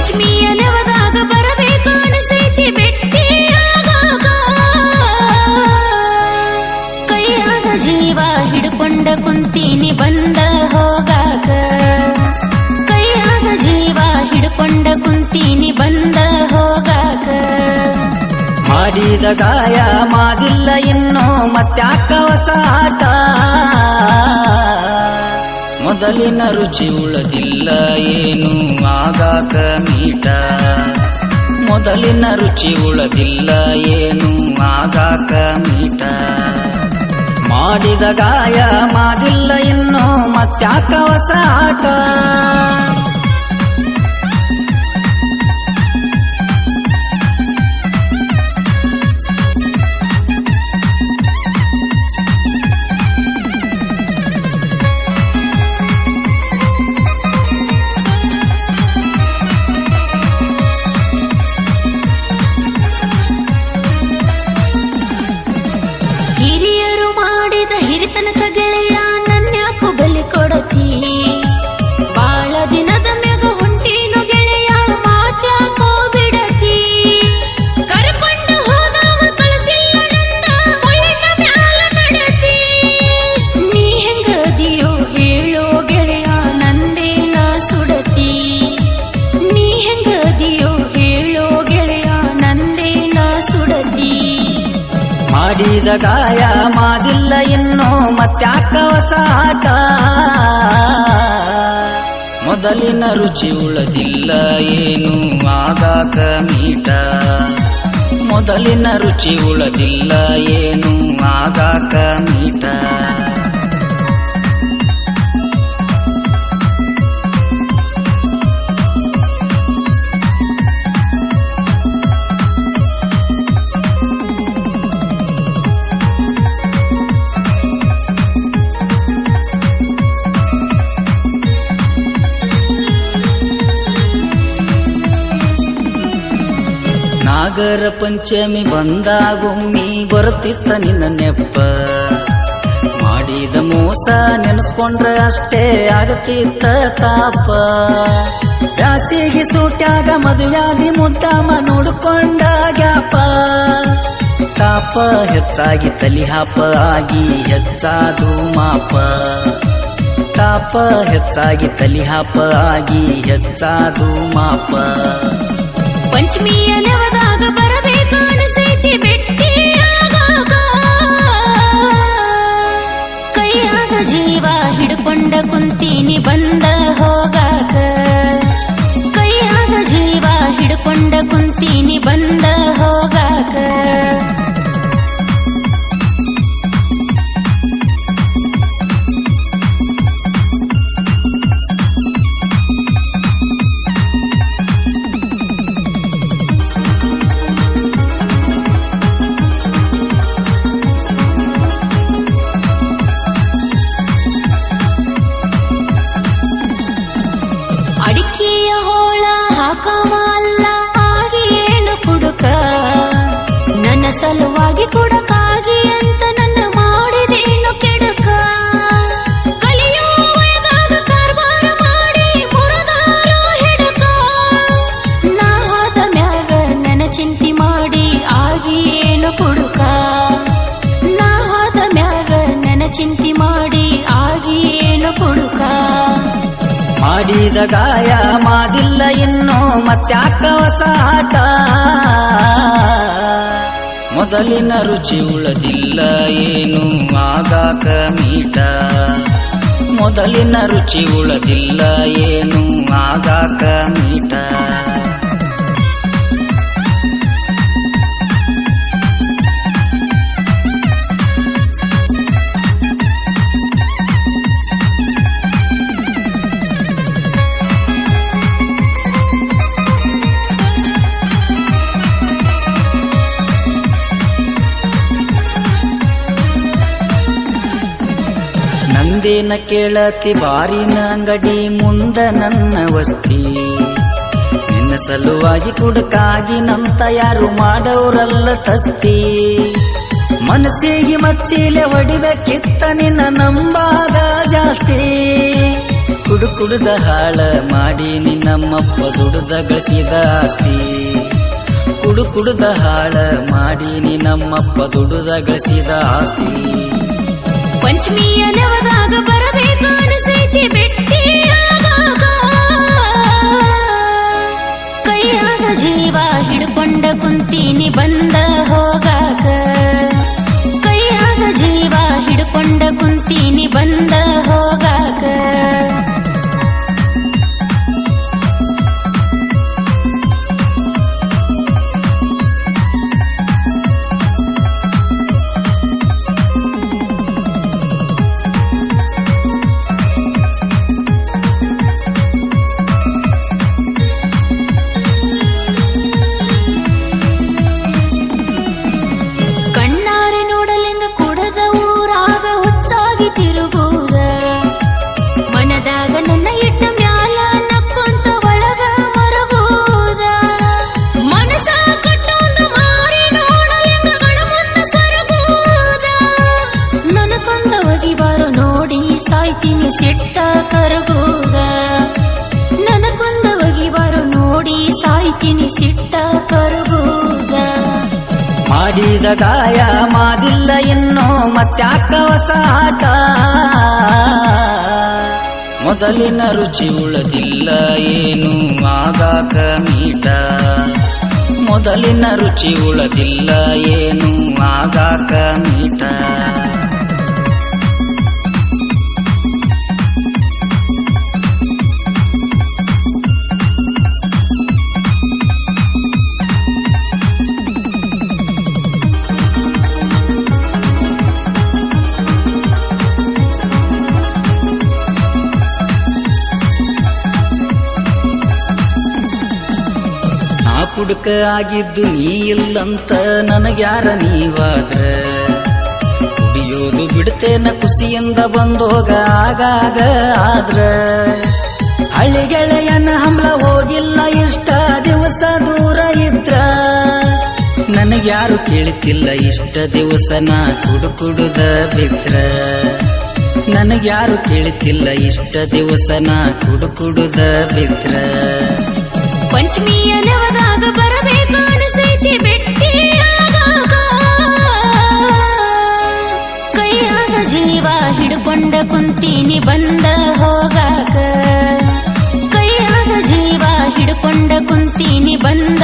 ಪಂಚಮಿಯ ನೆವದಾಗ ಬರಬೇಕು ಅನಿಸೈತಿ ಬೆಟ್ಟಿಯಾಗಾಗ ಕೈಯಾಗ ಜೀವ ಹಿಡ್ಕೊಂಡ ಕುಂತೀನಿ ಬಂದ ಹೋಗಾಕ ಕೈಯಾಗ ಜೀವ ಹಿಡ್ಕೊಂಡ ಕುಂತೀನಿ ಬಂದ ಹೋಗಾಕ ಮಾಡಿದ ಗಾಯ ಮಾದಿಲ್ಲ ಇನ್ನು ಮತ್ಯಾಕ ಹೊಸ ಆಟ ಮೊದಲಿನ ರುಚಿ ಉಳದಿಲ್ಲ ಏನು ಆಗಾಕ ಮೀಟ ಮೊದಲಿನ ರುಚಿ ಉಳದಿಲ್ಲ ಏನು ಆಗಾಕ ಮೀಟ ಮಾಡಿದ ಗಾಯ ಮಾದಿಲ್ಲ ಇನ್ನು ಮತ್ಯಾಕ ಹೊಸ ಆಟ ಹಿರಿಯರು ಮಾಡಿದ ಹಿರಿತನಕ ಗೆಳೆಯ ನನ್ಯಾಕು ಬಲಿ ಕೊಡತಿ ಬಾಳ ದಿನದ ಮ್ಯಾಗ ಹೊಂಟೀನು ಗೆಳೆಯ ಮಾತ್ಯಾಕೋ ಬಿಡತಿ ಕರ್ಕೊಂಡು ಹೋದವ ಕಳಸಿಲ್ಲ ನಂದ ಒಳ್ಳಿನ ಮ್ಯಾಲ ನಡತಿ ನೀ ಹೆಂಗದಿಯೋ ಹೇಳೋ ಗೆಳೆಯ ನಂದೇನ ಸುಡತಿ ನೀ ಹೆಂಗದಿಯೋ ಹೇಳೋ ಗೆಳೆಯ ನಂದೇನ ಸುಡತಿ ಮಾಡಿದ ಗಾಯ ಮಾದಿಲ್ಲ ಇನ್ನು ಮತ್ಯಾಕ ಹೊಸ ಆಟ ಮೊದಲಿನ ರುಚಿ ಉಳದಿಲ್ಲ ಏನು ಆಗಾಕ ಮೀಟ ಮೊದಲಿನ ರುಚಿ ಉಳದಿಲ್ಲ ಏನು ಆಗಾಕ ಮೀಟ ನಾಗರ ಪಂಚಮಿ ಬಂದಾಗೊಮ್ಮಿ ಬರುತ್ತಿತ್ತ ನಿನ್ನ ನೆಪ್ಪ ಮಾಡಿದ ಮೋಸ ನೆನೆಸ್ಕೊಂಡ್ರ ಅಷ್ಟೇ ಆಗತ್ತಿತ್ತ ತಾಪ ಬ್ಯಾಸಿಗೆ ಸೂಟ್ಯಾಗ ಮದುವ್ಯಾದಿ ಮುದ್ದಾಮ ನೋಡ್ಕೊಂಡ ಗ್ಯಾಪ ತಾಪ ಹೆಚ್ಚಾಗಿ ತಲಿ ಹಾಪ ಆಗಿ ಹೆಚ್ಚಾದು ಮಾಪ ತಾಪ ಹೆಚ್ಚಾಗಿ ತಲಿ ಹಾಪ ಆಗಿ ಹೆಚ್ಚಾದು ಮಾಪ ಪಂಚಮಿಯ ನೆವದಾಗ ಬರಬೇಕು ಅನಿಸೈತಿ ಬೆಟ್ಟಿಯಾಗಾಗ ಕೈಯಾಗ ಜೀವ ಹಿಡ್ಕೊಂಡ ಕುಂತೀನಿ ಬಂದ ಹೋಗಾಕ ಕೈಯಾಗ ಜೀವ ಹಿಡ್ಕೊಂಡ ಕುಂತೀನಿ ಬಂದ ಹೋಗಾಕ ಅಡಿಕೆಯ ಹೋಳ ಹಾಕವ ಅಲ್ಲ ಆಗಿ ಏನು ಕುಡುಕ ನನ್ನ ಸಲುವಾಗಿ ಕುಡಕಾಗಿ ಅಂತ ನನ್ನ ಮಾಡಿದೇನು ಕೆಡುಕ ಕಲಿಯೋ ವಯದಾಗ ಕಾರ್ಬಾರ ಮಾಡಿ ಮುರದಾರೋ ಹಿಡಕ ನಾ ಹೋದ ಮ್ಯಾಗ ನನ್ನ ಚಿಂತಿ ಮಾಡಿ ಆಗಿ ಏನು ಕುಡುಕ ನಾ ಹೋದ ಮ್ಯಾಗ ನನ್ನ ಚಿಂತಿ ಮಾಡಿ ಆಗಿ ಏನು ಕುಡುಕ ಮಾಡಿದ ಗಾಯ ಮಾದಿಲ್ಲ ಇನ್ನು ಮತ್ಯಾಕ ಹೊಸ ಆಟ ಮೊದಲಿನ ರುಚಿ ಉಳದಿಲ್ಲ ಏನು ಆಗಾಕ ಮೀಟ ಮೊದಲಿನ ರುಚಿ ಉಳದಿಲ್ಲ ಏನು ಆಗಾಕ ಮೀಟ ನಂದೇನ ಕೇಳತಿ ಬಾರಿನ ಅಂಗಡಿ ಮುಂದ ನನ್ನ ವಸ್ತಿ ನಿನ್ನ ಸಲುವಾಗಿ ಕುಡಕಾಗಿ ನಂತ ಯಾರು ಮಾಡೋರಲ್ಲ ತಸ್ತಿ ಮನಸ್ಸಿಗೆ ಮಚ್ಚಿಲೆ ಹೊಡಿಬೇಕಿತ್ತ ನಿನ್ನ ನಂಬಾಗ ಜಾಸ್ತಿ ಕುಡುದ ಹಾಳ ಮಾಡೀನಿ ನಮ್ಮಪ್ಪ ದುಡ್ದ ಗಳಿಸಿದ ಆಸ್ತಿ ಕುಡುದ ಹಾಳ ಮಾಡೀನಿ ನಮ್ಮಪ್ಪ ದುಡ್ದ ಗಳಿಸಿದ ಆಸ್ತಿ ಪಂಚಮಿಯ ನೆವದಾಗ ಬರಬೇಕು ಅನಿಸೈತಿ ಬೆಟ್ಟಿಯಾಗಾಗ ಕೈಯಾಗ ಜೀವ ಹಿಡ್ಕೊಂಡ ಕುಂತೀನಿ ಬಂದ ಹೋಗಾಕ ಕೈಯಾಗ ಜೀವ ಹಿಡ್ಕೊಂಡ ಕುಂತೀನಿ ಬಂದ ಹೋಗಾಕ ನನ್ನ ಇಟ್ಟ ಮ್ಯಾಲ ನಕ್ಕೊಂತ ಒಳಗ ಮರಗೋದ ಮನಸ ಕಟ್ಟೊಂದ ಮಾರಿ ನೋಡಲಿಂಗ ಗಣ ಮುಂದ ಸರಗೋದ ನನಕೊಂದ ಒಗಿಬಾರೋ ನೋಡಿ ಸಾಯ್ತೀನಿ ಸಿಟ್ಟ ಕರಗೋದ ನನಕೊಂದ ಒಗಿಬಾರೋ ನೋಡಿ ಸಾಯ್ತೀನಿ ಸಿಟ್ಟ ಕರಗೋದ ಮಾಡಿದ ಗಾಯ ಮಾದಿಲ್ಲ ಇನ್ನೋ ಮತ್ಯಾಕ ಹೊಸ ಆಟ ಮೊದಲಿನ ರುಚಿ ಉಳದಿಲ್ಲ ಏನು ಆಗಾಕ ಮೀಟ ಮೊದಲಿನ ರುಚಿ ಉಳದಿಲ್ಲ ಏನು ಆಗಾಕ ಮೀಟ ಕುಡುಕ ಆಗಿದ್ದು ನೀ ಇಲ್ಲಂತ ನನಗ್ಯಾರ ನೀವಾದ್ರ ಕುಡಿಯೋದು ಬಿಡ್ತೇನ ಖುಷಿಯಿಂದ ಬಂದೋಗ ಆಗಾಗ ಆದ್ರ ಹಳ್ಳಿಗೆಳೆಯನ ಹಂಬಲ ಹೋಗಿಲ್ಲ ಇಷ್ಟ ದಿವಸ ದೂರ ಇದ್ರ ನನಗ್ಯಾರು ಕೇಳುತ್ತಿಲ್ಲ ಇಷ್ಟ ದಿವಸ ನಾ ಕುಡುದ ಬಿದ್ರ ನನಗ್ಯಾರು ಕೇಳುತ್ತಿಲ್ಲ ಇಷ್ಟ ದಿವಸ ನಾ ಕುಡುದ ಬಿದ್ರ ಪಂಚಮಿಯ ನೆವದಾಗ ಬರಬೇಕು ಅನಿಸೈತಿ ಬೆಟ್ಟಿಯಾಗಾಗ ಕೈಯಾಗ ಜೀವ ಹಿಡ್ಕೊಂಡ ಕುಂತೀನಿ ಬಂದ ಹೋಗಾಕ ಕೈಯಾಗ ಜೀವ ಹಿಡ್ಕೊಂಡ ಕುಂತೀನಿ ಬಂದ